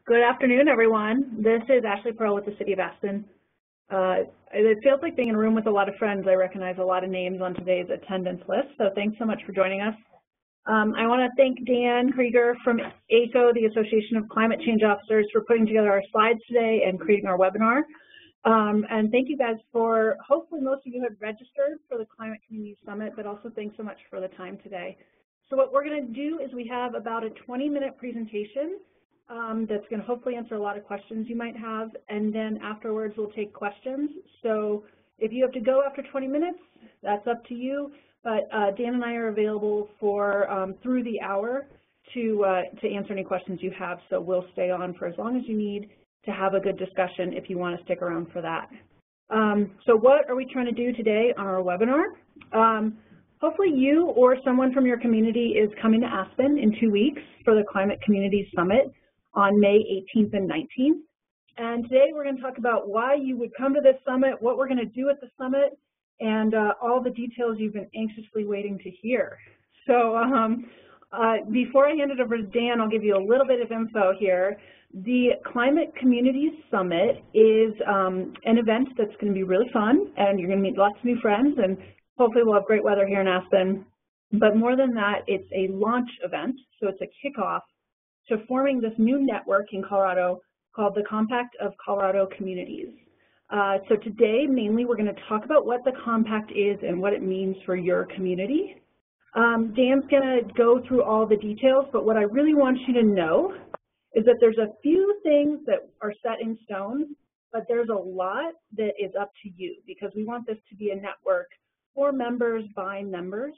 Good afternoon, everyone. This is Ashley Pearl with the City of Aspen. It feels like being in a room with a lot of friends. I recognize a lot of names on today's attendance list, so thanks so much for joining us. I want to thank Dan Krieger from ACO, the Association of Climate Change Officers, for putting together our slides today and creating our webinar. And thank you guys for, hopefully most of you had registered for the Climate Community Summit, but also thanks so much for the time today. So what we're going to do is we have about a 20-minute presentation that's going to hopefully answer a lot of questions you might have, and then afterwards we'll take questions. So if you have to go after 20 minutes, that's up to you, but Dan and I are available for through the hour to answer any questions you have, so we'll stay on for as long as you need to have a good discussion if you want to stick around for that. So what are we trying to do today on our webinar? Hopefully you or someone from your community is coming to Aspen in 2 weeks for the Climate Community Summit on May 18th and 19th. And today we're going to talk about why you would come to this summit, what we're going to do at the summit, and all the details you've been anxiously waiting to hear. So before I hand it over to Dan, I'll give you a little bit of info here. The Climate Community Summit is an event that's going to be really fun, and you're going to meet lots of new friends, and hopefully we'll have great weather here in Aspen. But more than that, it's a launch event, so it's a kickoff to forming this new network in Colorado called the Compact of Colorado Communities. So today, mainly, we're going to talk about what the Compact is and what it means for your community. Dan's going to go through all the details, but what I really want you to know is that there's a few things that are set in stone, but there's a lot that is up to you, because we want this to be a network for members by members.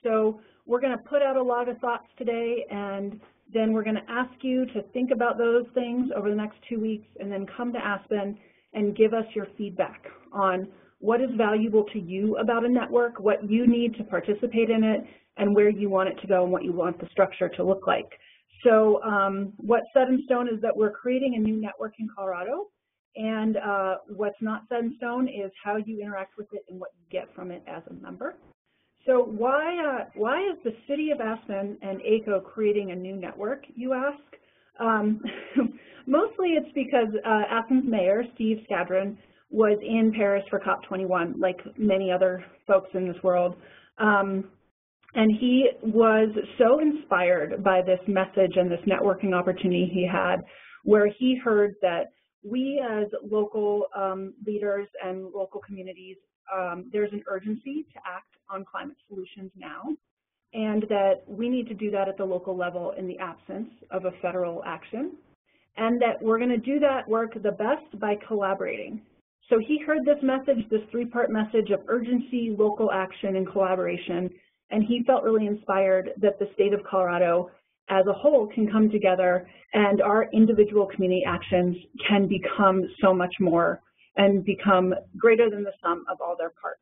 So we're going to put out a lot of thoughts today, and then we're going to ask you to think about those things over the next 2 weeks, and then come to Aspen and give us your feedback on what is valuable to you about a network, what you need to participate in it, and where you want it to go and what you want the structure to look like. So what's set in stone is that we're creating a new network in Colorado, and what's not set in stone is how you interact with it and what you get from it as a member. So why is the City of Aspen and ACO creating a new network, you ask? Mostly it's because Aspen's Mayor, Steve Skadron, was in Paris for COP21, like many other folks in this world. And he was so inspired by this message and this networking opportunity he had, where he heard that we as local leaders and local communities, there's an urgency to act on climate solutions now, and that we need to do that at the local level in the absence of a federal action, and that we're going to do that work the best by collaborating. So he heard this message, this three-part message of urgency, local action, and collaboration, and he felt really inspired that the state of Colorado as a whole can come together, and our individual community actions can become so much more and become greater than the sum of all their parts.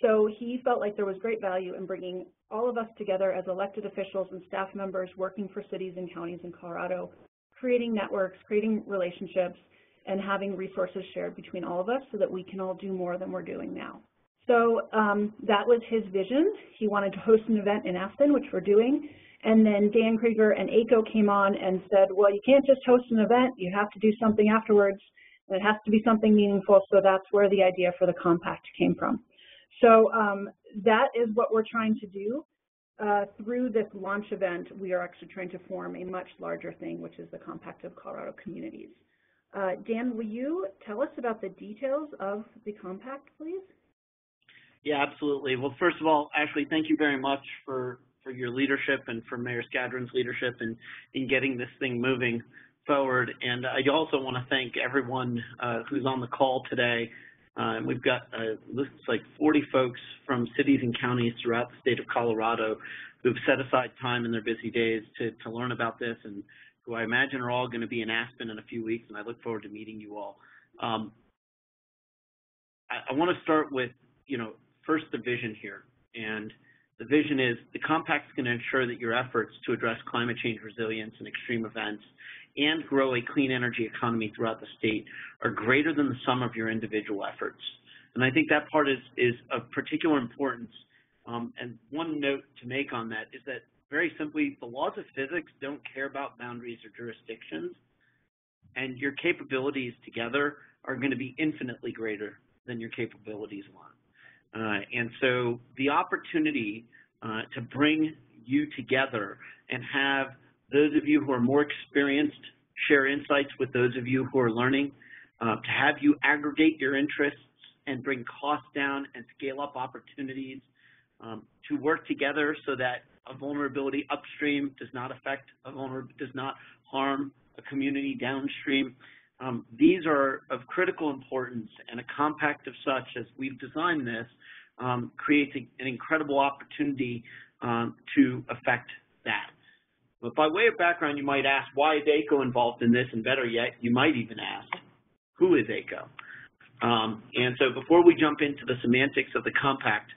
So he felt like there was great value in bringing all of us together as elected officials and staff members working for cities and counties in Colorado, creating networks, creating relationships, and having resources shared between all of us so that we can all do more than we're doing now. So that was his vision. He wanted to host an event in Aspen, which we're doing. And then Dan Krieger and ACO came on and said, well, you can't just host an event, you have to do something afterwards. And it has to be something meaningful, so that's where the idea for the Compact came from. So that is what we're trying to do. Through this launch event, we are actually trying to form a much larger thing, which is the Compact of Colorado Communities. Dan, will you tell us about the details of the Compact, please? Yeah, absolutely. Well, first of all, Ashley, thank you very much for your leadership and for Mayor Skadron's leadership in getting this thing moving forward. And I also want to thank everyone who's on the call today. We've got looks like 40 folks from cities and counties throughout the state of Colorado who've set aside time in their busy days to learn about this, and who I imagine are all going to be in Aspen in a few weeks, and I look forward to meeting you all. I want to start with, first the vision here. And the vision is the Compact is going to ensure that your efforts to address climate change resilience and extreme events and grow a clean energy economy throughout the state are greater than the sum of your individual efforts. And I think that part is of particular importance. And one note to make on that is that, very simply, the laws of physics don't care about boundaries or jurisdictions. and your capabilities together are going to be infinitely greater than your capabilities alone. And so the opportunity to bring you together and have those of you who are more experienced share insights with those of you who are learning, to have you aggregate your interests and bring costs down and scale up opportunities, to work together so that a vulnerability upstream does not harm a community downstream. These are of critical importance, and a compact of such as we've designed this creates an incredible opportunity to affect that. But by way of background, you might ask, why is ACO involved in this? And better yet, you might even ask, who is ACO? And so before we jump into the semantics of the compact,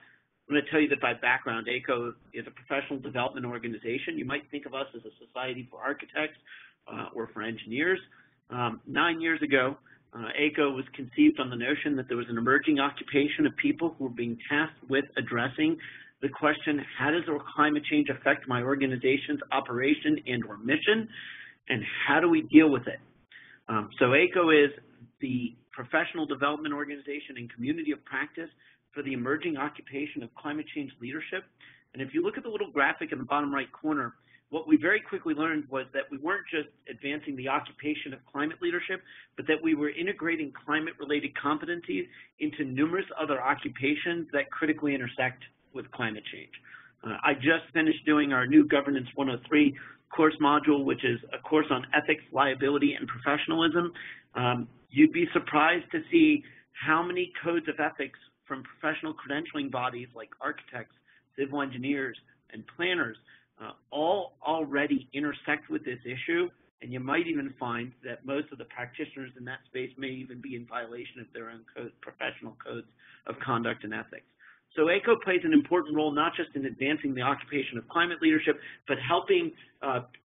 I'm going to tell you that by background, ACO is a professional development organization. You might think of us as a society for architects or for engineers. 9 years ago, ACO was conceived on the notion that there was an emerging occupation of people who were being tasked with addressing the question, how does climate change affect my organization's operation and or mission, and how do we deal with it? So ACO is the professional development organization and community of practice for the emerging occupation of climate change leadership. And if you look at the little graphic in the bottom right corner, what we very quickly learned was that we weren't just advancing the occupation of climate leadership, but that we were integrating climate-related competencies into numerous other occupations that critically intersect with climate change. I just finished doing our new Governance 103 course module, which is a course on ethics, liability, and professionalism. You'd be surprised to see how many codes of ethics from professional credentialing bodies like architects, civil engineers, and planners all already intersect with this issue, and you might even find that most of the practitioners in that space may even be in violation of their own professional codes of conduct and ethics. So ACO plays an important role not just in advancing the occupation of climate leadership, but helping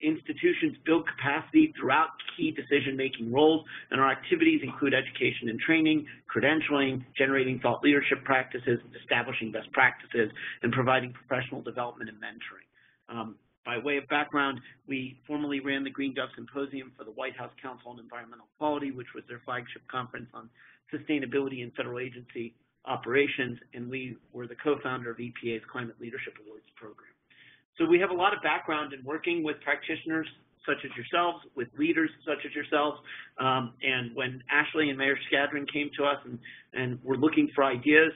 institutions build capacity throughout key decision-making roles, and our activities include education and training, credentialing, generating thought leadership practices, establishing best practices, and providing professional development and mentoring. By way of background, we formerly ran the Green Gov Symposium for the White House Council on Environmental Quality, which was their flagship conference on sustainability and federal agency operations, and we were the co-founder of EPA's Climate Leadership Awards program. So we have a lot of background in working with practitioners such as yourselves, with leaders such as yourselves, and when Ashley and Mayor Skadron came to us and were looking for ideas,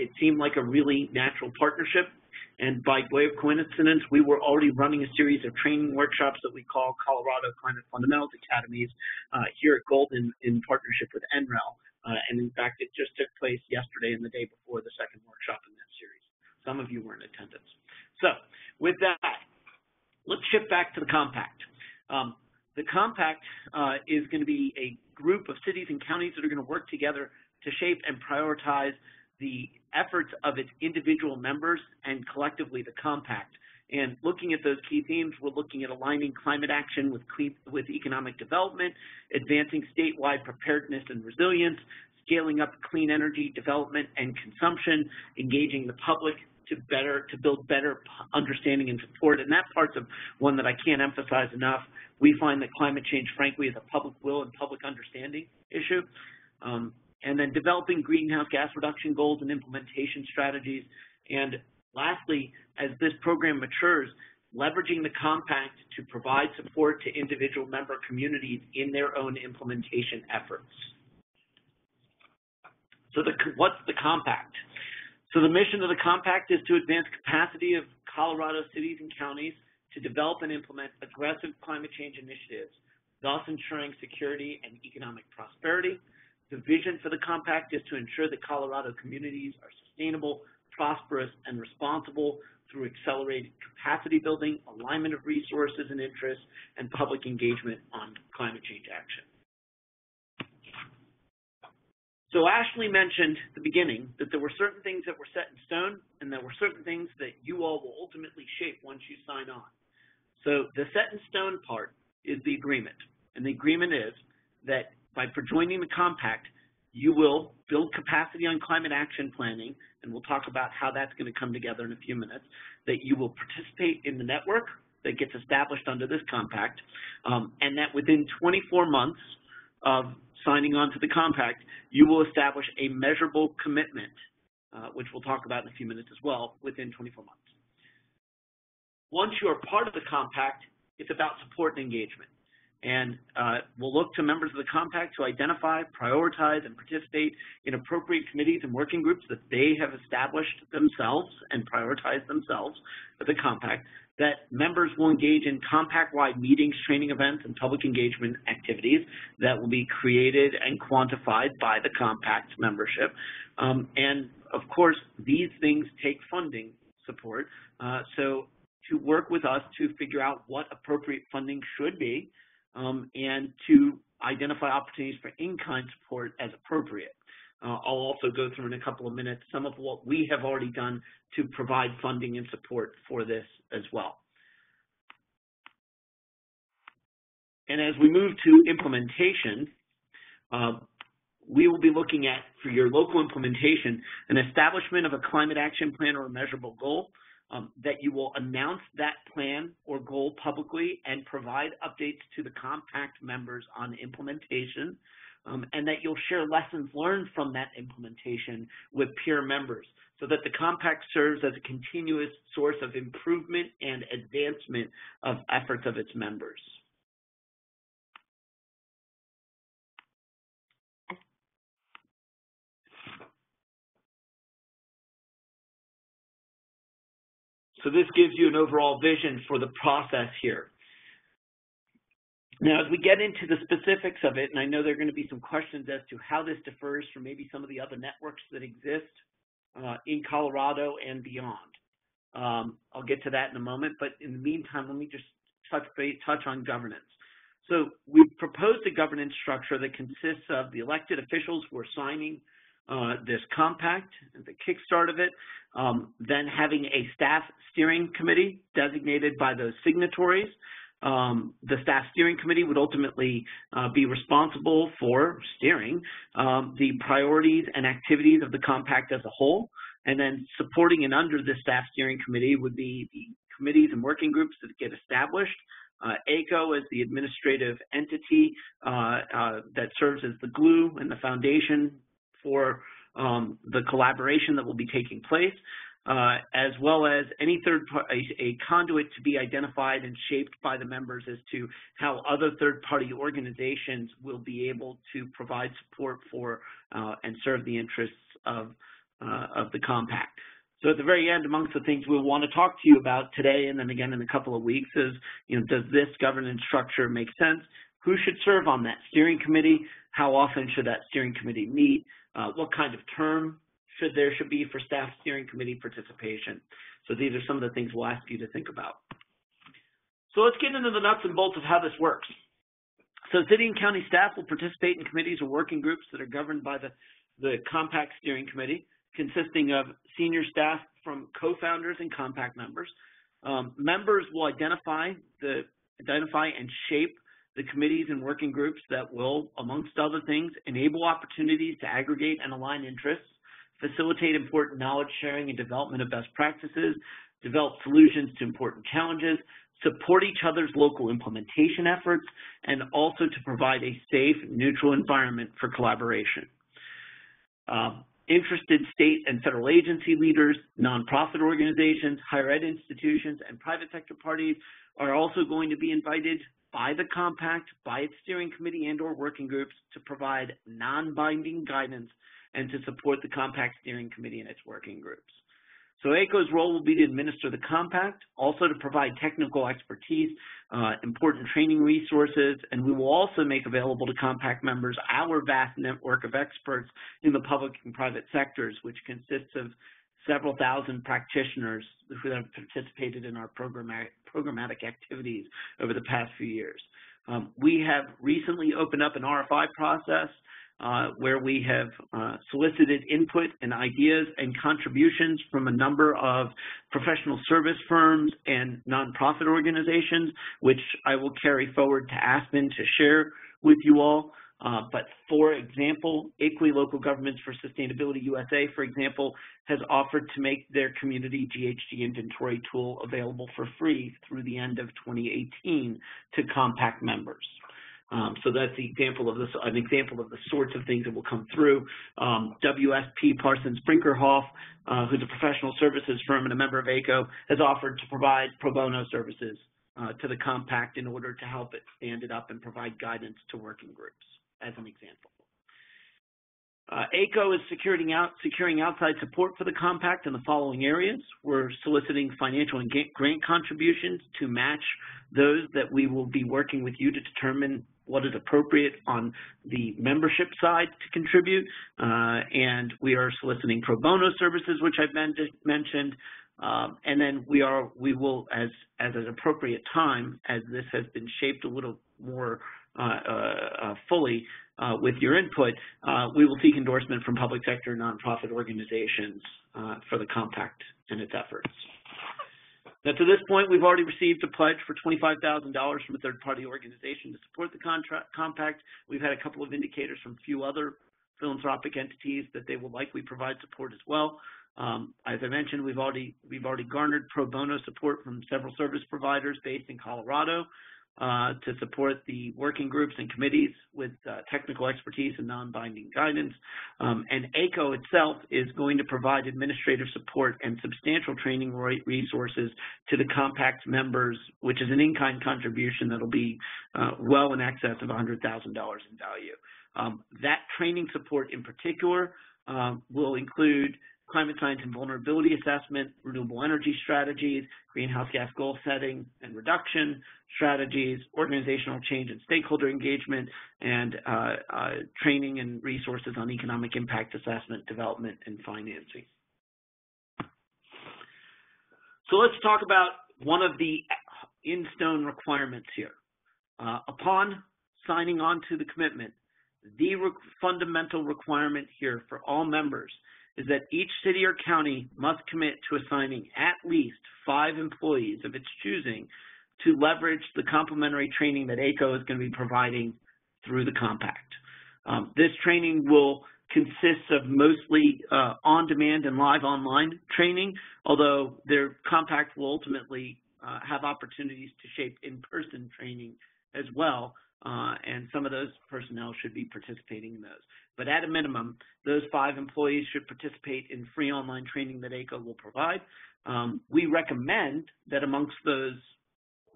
it seemed like a really natural partnership. And by way of coincidence, we were already running a series of training workshops that we call Colorado Climate Fundamentals Academies here at Golden in partnership with NREL. And in fact, it just took place yesterday and the day before the second workshop in that series. Some of you were in attendance. So with that, let's shift back to the compact. The compact is going to be a group of cities and counties that are going to work together to shape and prioritize the efforts of its individual members and collectively the compact. And looking at those key themes, we're looking at aligning climate action with economic development, advancing statewide preparedness and resilience, scaling up clean energy development and consumption, engaging the public to build better understanding and support. And that part's of one that I can't emphasize enough. We find that climate change, frankly, is a public will and public understanding issue. And then developing greenhouse gas reduction goals and implementation strategies. And lastly, as this program matures, leveraging the compact to provide support to individual member communities in their own implementation efforts. So what's the compact? So the mission of the compact is to advance capacity of Colorado cities and counties to develop and implement aggressive climate change initiatives, thus ensuring security and economic prosperity. The vision for the compact is to ensure that Colorado communities are sustainable, prosperous, and responsible through accelerated capacity building, alignment of resources and interests, and public engagement on climate change action. So Ashley mentioned at the beginning that there were certain things that were set in stone, and there were certain things that you all will ultimately shape once you sign on. So the set in stone part is the agreement, and the agreement is that by joining the compact, you will build capacity on climate action planning, and we'll talk about how that's going to come together in a few minutes, that you will participate in the network that gets established under this compact, and that within 24 months, of signing on to the compact, you will establish a measurable commitment, which we'll talk about in a few minutes as well, within 24 months. Once you are part of the compact, it's about support and engagement. And we'll look to members of the compact to identify, prioritize, and participate in appropriate committees and working groups that they have established themselves and prioritized themselves at the compact, that members will engage in compact-wide meetings, training events, and public engagement activities that will be created and quantified by the compact membership. And of course, these things take funding support. So to work with us to figure out what appropriate funding should be, and to identify opportunities for in-kind support as appropriate. I'll also go through in a couple of minutes some of what we have already done to provide funding and support for this as well. And as we move to implementation, we will be looking at, for your local implementation, an establishment of a climate action plan or a measurable goal, that you will announce that plan or goal publicly and provide updates to the compact members on implementation, and that you'll share lessons learned from that implementation with peer members so that the compact serves as a continuous source of improvement and advancement of efforts of its members. So this gives you an overall vision for the process here. Now, as we get into the specifics of it, and I know there are going to be some questions as to how this differs from maybe some of the other networks that exist in Colorado and beyond. I'll get to that in a moment, but in the meantime, let me just touch on governance. So we've proposed a governance structure that consists of the elected officials who are signing this compact, the kickstart of it, then having a staff steering committee designated by those signatories. The staff steering committee would ultimately be responsible for steering the priorities and activities of the compact as a whole, and then supporting and under the staff steering committee would be the committees and working groups that get established. ACO is the administrative entity that serves as the glue and the foundation for the collaboration that will be taking place, as well as any third party, a conduit to be identified and shaped by the members as to how other third-party organizations will be able to provide support for and serve the interests of the compact. So at the very end, amongst the things we'll want to talk to you about today and then again in a couple of weeks is, does this governance structure make sense? Who should serve on that steering committee? How often should that steering committee meet? What kind of term there should be for staff steering committee participation? So these are some of the things we'll ask you to think about. So let's get into the nuts and bolts of how this works. So city and county staff will participate in committees or working groups that are governed by the compact steering committee, consisting of senior staff from co-founders and compact members. Members will identify and shape the committees and working groups that will, amongst other things, enable opportunities to aggregate and align interests, facilitate important knowledge sharing and development of best practices, develop solutions to important challenges, support each other's local implementation efforts, and also to provide a safe, neutral environment for collaboration. Interested state and federal agency leaders, nonprofit organizations, higher ed institutions, and private sector parties are also going to be invited by the compact, by its steering committee and or working groups to provide non-binding guidance and to support the compact steering committee and its working groups. So ACO's role will be to administer the compact, also to provide technical expertise, important training resources, and we will also make available to compact members our vast network of experts in the public and private sectors, which consists of several thousand practitioners who have participated in our programmatic activities over the past few years. We have recently opened up an RFI process where we have solicited input and ideas and contributions from a number of professional service firms and nonprofit organizations, which I will carry forward to Aspen to share with you all. But for example, Equally Local Governments for Sustainability USA, for example, has offered to make their community GHG inventory tool available for free through the end of 2018 to compact members. So that's an example of the sorts of things that will come through. WSP Parsons Brinkerhoff, who's a professional services firm and a member of ACO, has offered to provide pro bono services to the compact in order to help it stand it up and provide guidance to working groups, as an example. ACO is securing outside support for the compact in the following areas. We're soliciting financial and grant contributions to match those that we will be working with you to determine what is appropriate on the membership side to contribute. And we are soliciting pro bono services, which I've mentioned. And then we will, as an appropriate time, as this has been shaped a little more fully with your input, we will seek endorsement from public sector nonprofit organizations for the compact and its efforts. Now, to this point, we've already received a pledge for $25,000 from a third-party organization to support the compact. We've had a couple of indicators from a few other philanthropic entities that they will likely provide support as well. As I mentioned, we've already garnered pro bono support from several service providers based in Colorado to support the working groups and committees with technical expertise and non-binding guidance. And ACO itself is going to provide administrative support and substantial training resources to the compact members, which is an in-kind contribution that will be well in excess of $100,000 in value. That training support in particular will include climate science and vulnerability assessment, renewable energy strategies, greenhouse gas goal setting and reduction strategies, organizational change and stakeholder engagement, and training and resources on economic impact assessment, development, and financing. So let's talk about one of the in-stone requirements here. Upon signing on to the commitment, the fundamental requirement here for all members is that each city or county must commit to assigning at least 5 employees of its choosing to leverage the complementary training that ACO is going to be providing through the compact. This training will consist of mostly on-demand and live online training, although their compact will ultimately have opportunities to shape in-person training as well, and some of those personnel should be participating in those. But at a minimum, those 5 employees should participate in free online training that ACO will provide. We recommend that amongst those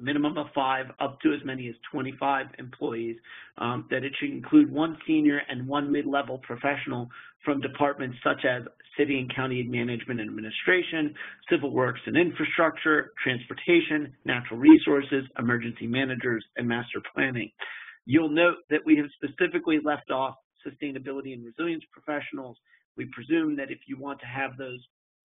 minimum of 5 up to as many as 25 employees, that it should include 1 senior and 1 mid-level professional from departments such as city and county management and administration, civil works and infrastructure, transportation, natural resources, emergency managers, and master planning. You'll note that we have specifically left off sustainability and resilience professionals. We presume that if you want to have those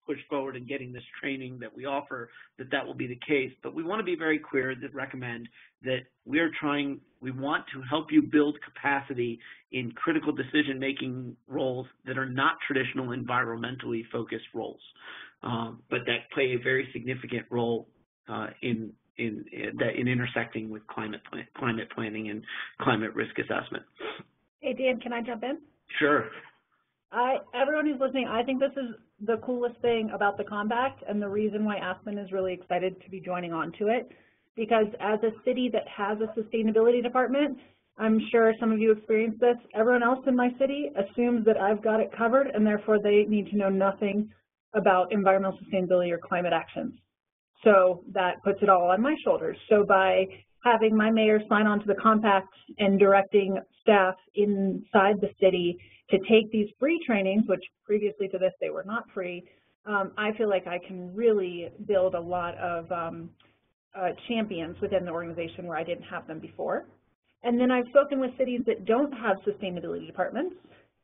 push forward in getting this training that we offer, that will be the case. But we want to be very clear that recommend that we want to help you build capacity in critical decision-making roles that are not traditional environmentally focused roles, but that play a very significant role in intersecting with climate planning and climate risk assessment. Hey, Dan, can I jump in? Sure. Everyone who's listening, I think this is the coolest thing about the compact and the reason why Aspen is really excited to be joining on to it, because as a city that has a sustainability department, I'm sure some of you experience this, everyone else in my city assumes that I've got it covered and therefore they need to know nothing about environmental sustainability or climate actions. So that puts it all on my shoulders. So by having my mayor sign on to the compact and directing staff inside the city to take these free trainings, which previously to this they were not free, I feel like I can really build a lot of champions within the organization where I didn't have them before. And then I've spoken with cities that don't have sustainability departments,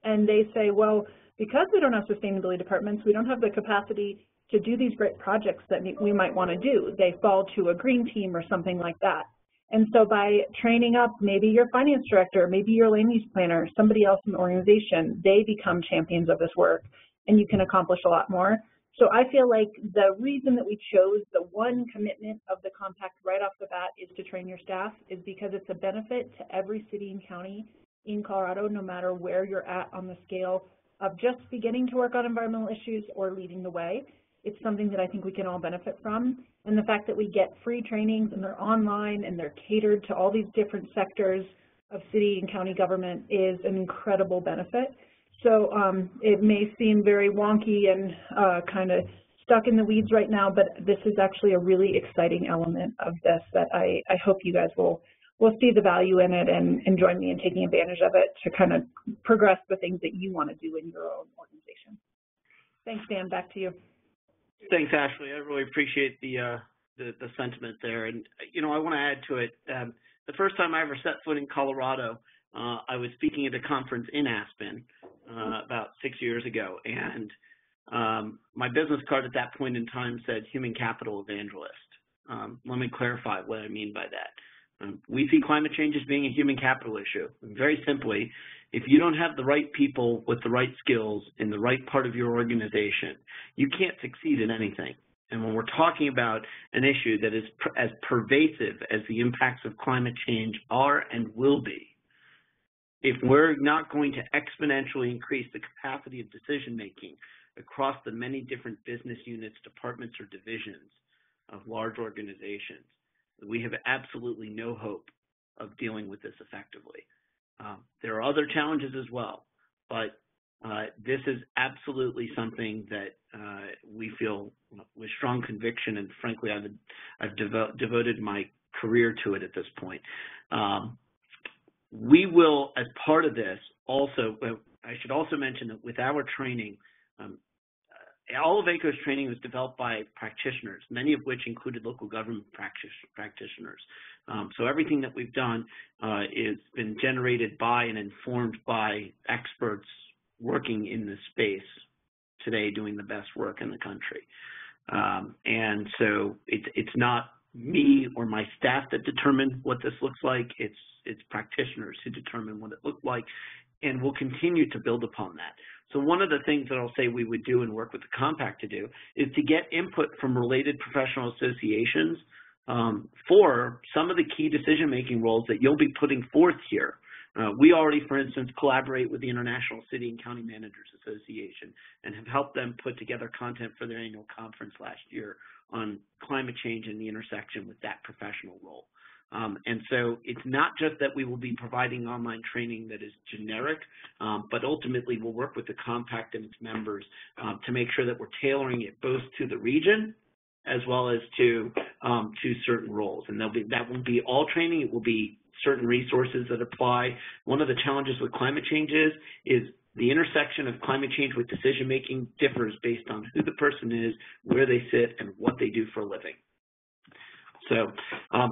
and they say, well, because we don't have sustainability departments, we don't have the capacity to do these great projects that we might want to do. They fall to a green team or something like that. And so by training up maybe your finance director, maybe your land use planner, somebody else in the organization, they become champions of this work and you can accomplish a lot more. So I feel like the reason that we chose the one commitment of the compact right off the bat is to train your staff is because it's a benefit to every city and county in Colorado, no matter where you're at on the scale of just beginning to work on environmental issues or leading the way. It's something that I think we can all benefit from. And the fact that we get free trainings and they're online and they're catered to all these different sectors of city and county government is an incredible benefit. So it may seem very wonky and kind of stuck in the weeds right now, but this is actually a really exciting element of this that I hope you guys will see the value in it and join me in taking advantage of it to kind of progress the things that you want to do in your own organization. Thanks, Dan. Back to you. Thanks, Ashley. I really appreciate the sentiment there. And, you know, I want to add to it. The first time I ever set foot in Colorado, I was speaking at a conference in Aspen about 6 years ago. And my business card at that point in time said human capital evangelist. Let me clarify what I mean by that. We see climate change as being a human capital issue. Very simply, if you don't have the right people with the right skills in the right part of your organization, you can't succeed in anything. And when we're talking about an issue that is as pervasive as the impacts of climate change are and will be, if we're not going to exponentially increase the capacity of decision-making across the many different business units, departments, or divisions of large organizations, we have absolutely no hope of dealing with this effectively. There are other challenges as well, but this is absolutely something that we feel with strong conviction, and frankly, I've devoted my career to it at this point. We will, as part of this, also, I should also mention that with our training, all of ACO's training was developed by practitioners, many of which included local government practitioners. So everything that we've done has been generated by and informed by experts working in this space today, doing the best work in the country. And so it's not me or my staff that determine what this looks like. It's practitioners who determine what it looked like, and we'll continue to build upon that. So one of the things that I'll say we would do and work with the compact to do is to get input from related professional associations for some of the key decision-making roles that you'll be putting forth here. We already, for instance, collaborate with the International City and County Managers Association and have helped them put together content for their annual conference last year on climate change and the intersection with that professional role. And so it's not just that we will be providing online training that is generic, but ultimately we'll work with the compact and its members to make sure that we're tailoring it both to the region as well as to certain roles. And that won't be all training. It will be certain resources that apply. One of the challenges with climate change is the intersection of climate change with decision-making differs based on who the person is, where they sit, and what they do for a living. So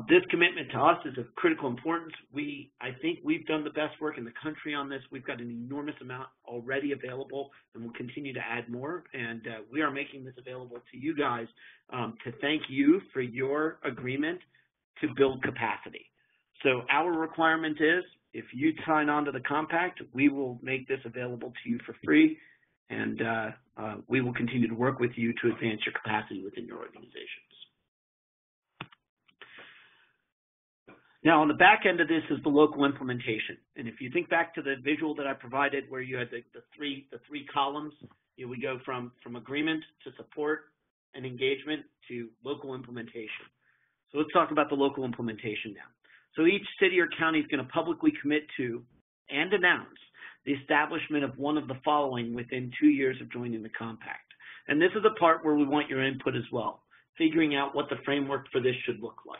this commitment to us is of critical importance. I think we've done the best work in the country on this. We've got an enormous amount already available, and we'll continue to add more. And we are making this available to you guys to thank you for your agreement to build capacity. So our requirement is, if you sign on to the compact, we will make this available to you for free, and we will continue to work with you to advance your capacity within your organizations. Now, on the back end of this is the local implementation. And if you think back to the visual that I provided where you had the three columns, we go from agreement to support and engagement to local implementation. So let's talk about the local implementation now. So each city or county is going to publicly commit to and announce the establishment of one of the following within 2 years of joining the compact. And this is the part where we want your input as well, figuring out what the framework for this should look like.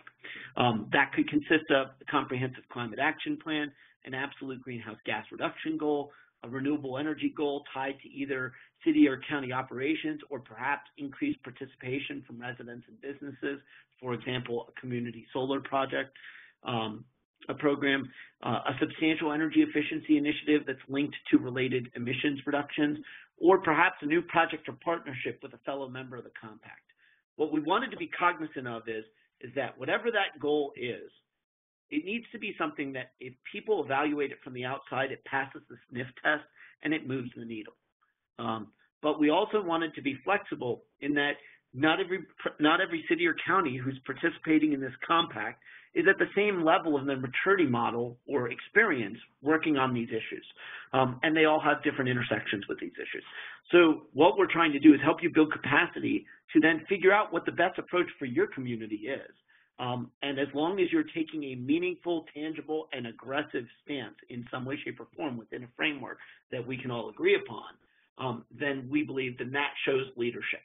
That could consist of a comprehensive climate action plan, an absolute greenhouse gas reduction goal, a renewable energy goal tied to either city or county operations, or perhaps increased participation from residents and businesses, for example, a community solar project, a program, a substantial energy efficiency initiative that's linked to related emissions reductions, or perhaps a new project or partnership with a fellow member of the compact. What we wanted to be cognizant of is that whatever that goal is, it needs to be something that if people evaluate it from the outside, it passes the sniff test and it moves the needle. But we also wanted to be flexible in that not every city or county who's participating in this compact is at the same level of their maturity model or experience working on these issues. And they all have different intersections with these issues. So what we're trying to do is help you build capacity to then figure out what the best approach for your community is. And as long as you're taking a meaningful, tangible, and aggressive stance in some way, shape, or form within a framework that we can all agree upon, then we believe that shows leadership.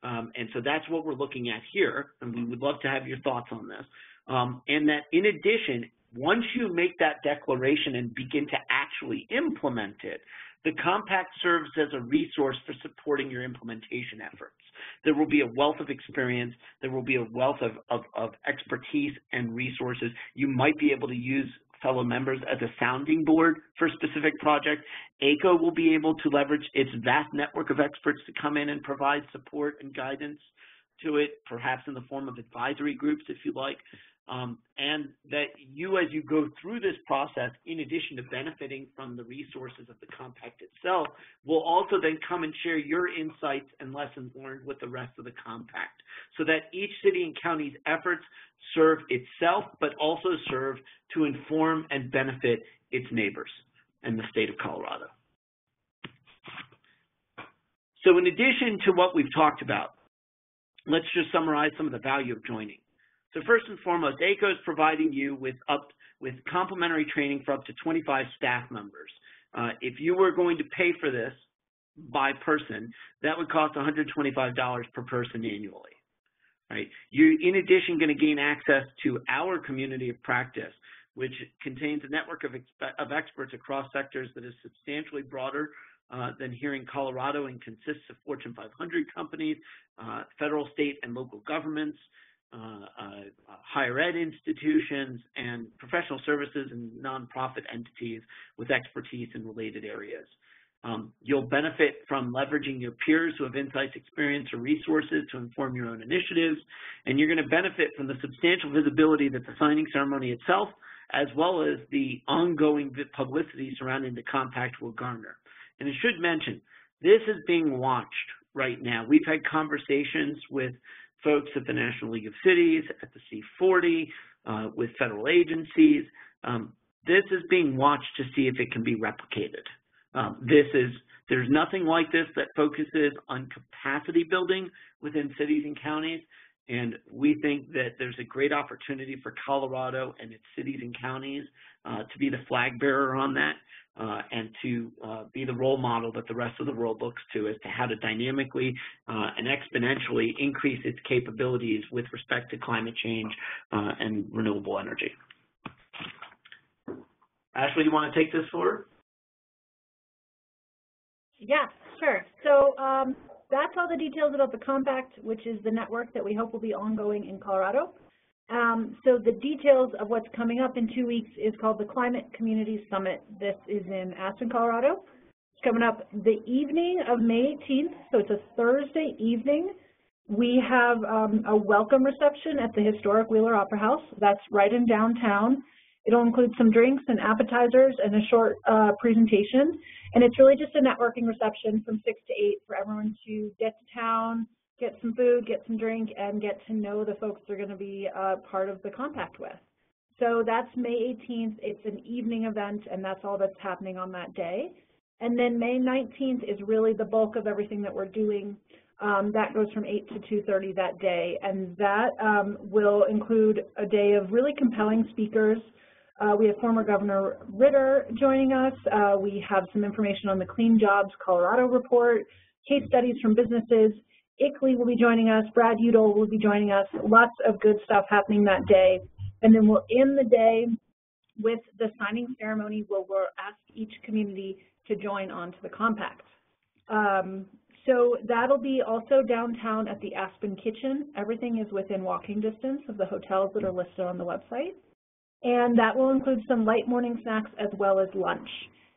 And so that's what we're looking at here, and we would love to have your thoughts on this. And that in addition, once you make that declaration and begin to actually implement it, the compact serves as a resource for supporting your implementation efforts. There will be a wealth of experience. There will be a wealth of expertise and resources. You might be able to use fellow members as a sounding board for a specific project. ACO will be able to leverage its vast network of experts to come in and provide support and guidance to it, perhaps in the form of advisory groups, if you like. And that you, as you go through this process, in addition to benefiting from the resources of the compact itself, will also then come and share your insights and lessons learned with the rest of the compact, so that each city and county's efforts serve itself, but also serve to inform and benefit its neighbors and the state of Colorado. So in addition to what we've talked about, let's just summarize some of the value of joining. So first and foremost, ACO is providing you with complimentary training for up to 25 staff members. If you were going to pay for this by person, that would cost $125 per person annually. Right? You're, in addition, going to gain access to our community of practice, which contains a network of experts across sectors that is substantially broader than here in Colorado and consists of Fortune 500 companies, federal, state, and local governments, higher ed institutions, and professional services and nonprofit entities with expertise in related areas. You'll benefit from leveraging your peers who have insights, experience, or resources to inform your own initiatives, and you're going to benefit from the substantial visibility that the signing ceremony itself, as well as the ongoing publicity surrounding the compact, will garner. And I should mention, this is being watched right now. We've had conversations with folks at the National League of Cities, at the C40, with federal agencies. This is being watched to see if it can be replicated. There's nothing like this that focuses on capacity building within cities and counties, and we think that there's a great opportunity for Colorado and its cities and counties to be the flag bearer on that, and to be the role model that the rest of the world looks to as to how to dynamically and exponentially increase its capabilities with respect to climate change and renewable energy. Ashley, you want to take this forward? Yeah, sure. So that's all the details about the compact, which is the network that we hope will be ongoing in Colorado. So the details of what's coming up in 2 weeks is called the Climate Community Summit. This is in Aspen, Colorado. It's coming up the evening of May 18th, so it's a Thursday evening. We have a welcome reception at the historic Wheeler Opera House. That's right in downtown. It'll include some drinks and appetizers and a short presentation. And it's really just a networking reception from 6 to 8 for everyone to get to town, get some food, get some drink, and get to know the folks they're going to be part of the compact with. So that's May 18th. It's an evening event, and that's all that's happening on that day. And then May 19th is really the bulk of everything that we're doing. That goes from 8 to 2:30 that day, and that will include a day of really compelling speakers. We have former Governor Ritter joining us. We have some information on the Clean Jobs Colorado report, case studies from businesses. ICLEI will be joining us. Brad Udall will be joining us. Lots of good stuff happening that day. And then we'll end the day with the signing ceremony where we'll ask each community to join onto the compact. So that'll be also downtown at the Aspen Kitchen. Everything is within walking distance of the hotels that are listed on the website. And that will include some light morning snacks as well as lunch.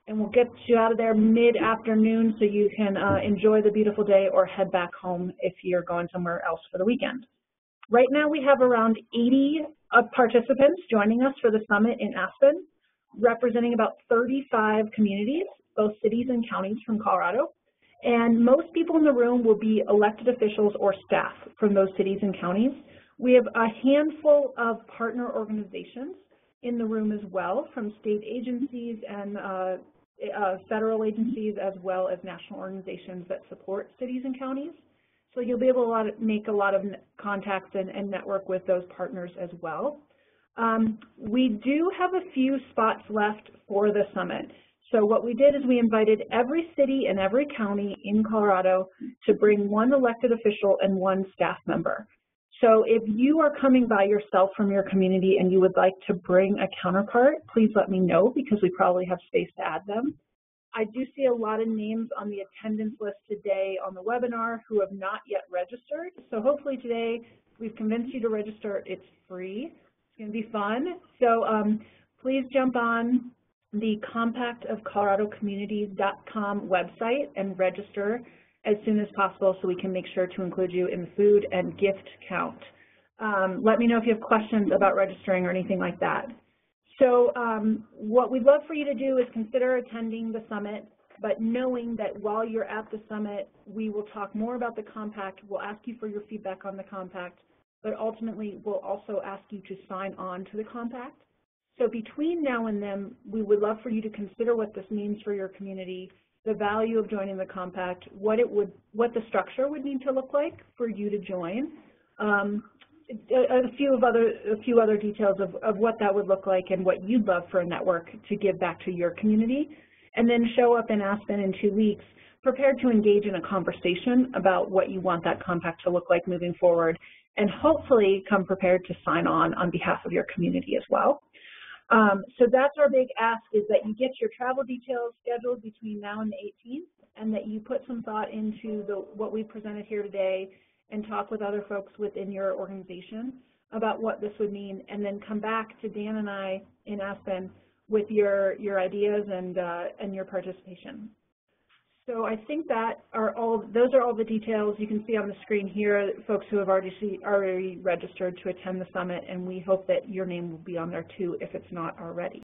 And we'll get you out of there mid-afternoon so you can enjoy the beautiful day or head back home if you're going somewhere else for the weekend. Right now we have around 80 participants joining us for the summit in Aspen, representing about 35 communities, both cities and counties from Colorado. And most people in the room will be elected officials or staff from those cities and counties. We have a handful of partner organizations in the room as well, from state agencies and federal agencies, as well as national organizations that support cities and counties. So you'll be able to make a lot of contacts and network with those partners as well. We do have a few spots left for the summit. So what we did is we invited every city and every county in Colorado to bring one elected official and one staff member. So if you are coming by yourself from your community and you would like to bring a counterpart, please let me know because we probably have space to add them. I do see a lot of names on the attendance list today on the webinar who have not yet registered. So hopefully today we've convinced you to register. It's free. It's going to be fun. So please jump on the compactofcoloradocommunities.com website and register as soon as possible so we can make sure to include you in the food and gift count. Let me know if you have questions about registering or anything like that. So what we'd love for you to do is consider attending the summit, but knowing that while you're at the summit, we will talk more about the compact. We'll ask you for your feedback on the compact, but ultimately we'll also ask you to sign on to the compact. So between now and then, we would love for you to consider what this means for your community, the value of joining the compact, what the structure would need to look like for you to join, a few other details of what that would look like and what you'd love for a network to give back to your community, and then show up in Aspen in 2 weeks prepared to engage in a conversation about what you want that compact to look like moving forward, and hopefully come prepared to sign on behalf of your community as well. So that's our big ask, is that you get your travel details scheduled between now and the 18th, and that you put some thought into what we presented here today and talk with other folks within your organization about what this would mean, and then come back to Dan and I in Aspen with your ideas and your participation. So I think those are all the details you can see on the screen here, folks who have already registered to attend the summit, and we hope that your name will be on there too if it's not already.